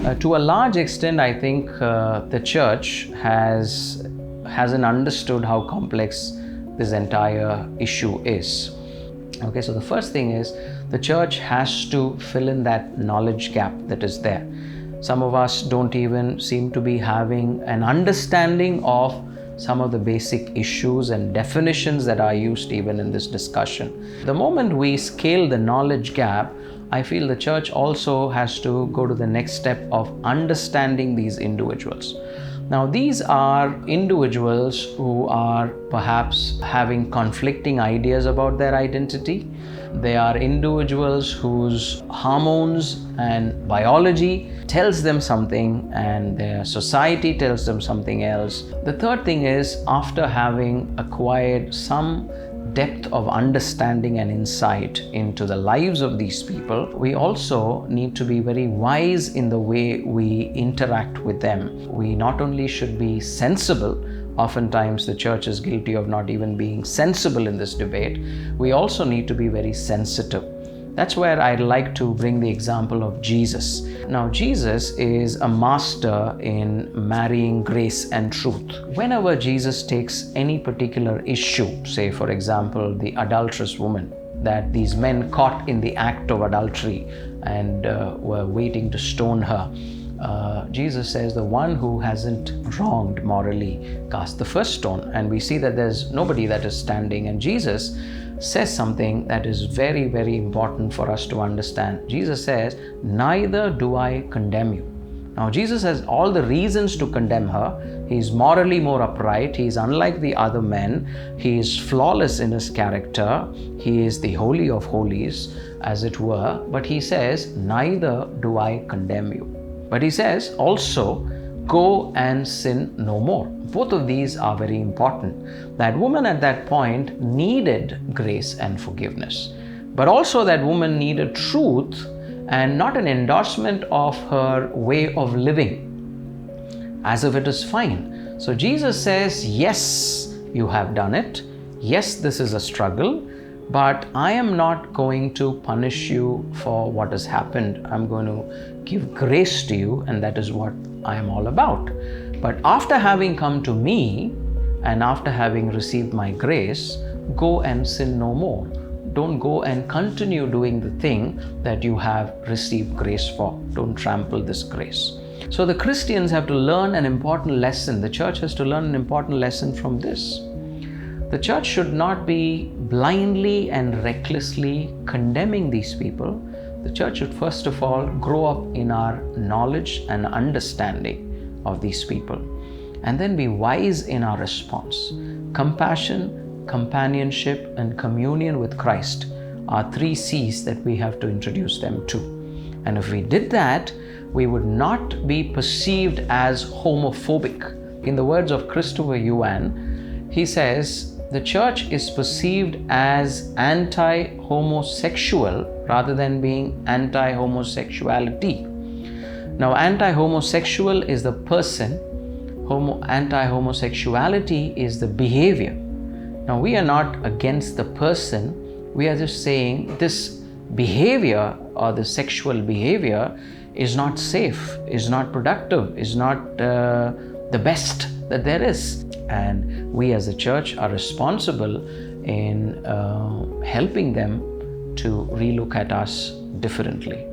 To a large extent, I think the church hasn't understood how complex this entire issue is. Okay, so the first thing is the church has to fill in that knowledge gap that is there. Some of us don't even seem to be having an understanding of some of the basic issues and definitions that are used even in this discussion. The moment we scale the knowledge gap, I feel the church also has to go to the next step of understanding these individuals. Now, these are individuals who are perhaps having conflicting ideas about their identity. They are individuals whose hormones and biology tells them something and their society tells them something else. The third thing is, after having acquired some depth of understanding and insight into the lives of these people, we also need to be very wise in the way we interact with them. We not only should be sensible, oftentimes the church is guilty of not even being sensible in this debate, we also need to be very sensitive. That's where I'd like to bring the example of Jesus. Now, Jesus is a master in marrying grace and truth. Whenever Jesus takes any particular issue, say for example, the adulterous woman, that these men caught in the act of adultery and were waiting to stone her, Jesus says, the one who hasn't wronged morally cast the first stone. And we see that there's nobody that is standing. And Jesus says something that is very, very important for us to understand. Jesus says, neither do I condemn you. Now, Jesus has all the reasons to condemn her. He's morally more upright. He's unlike the other men. He is flawless in his character. He is the Holy of Holies, as it were. But he says, neither do I condemn you. But he says also, go and sin no more. Both of these are very important. That woman at that point needed grace and forgiveness. But also that woman needed truth and not an endorsement of her way of living, as if it is fine. So Jesus says, yes, you have done it. Yes, this is a struggle. But I am not going to punish you for what has happened. I'm going to give grace to you, and that is what I am all about. But after having come to me and after having received my grace, go and sin no more. Don't go and continue doing the thing that you have received grace for. Don't trample this grace. So the Christians have to learn an important lesson. The church has to learn an important lesson from this. The church should not be blindly and recklessly condemning these people. The church should first of all grow up in our knowledge and understanding of these people, and then be wise in our response. Compassion, companionship, and communion with Christ are 3 C's that we have to introduce them to. And if we did that, we would not be perceived as homophobic. In the words of Christopher Yuan, he says, the church is perceived as anti-homosexual rather than being anti-homosexuality. Now, anti-homosexual is the person, anti-homosexuality is the behavior. Now, we are not against the person, we are just saying this behavior or the sexual behavior is not safe, is not productive, is not the best that there is. And we as a church are responsible in helping them to relook at us differently.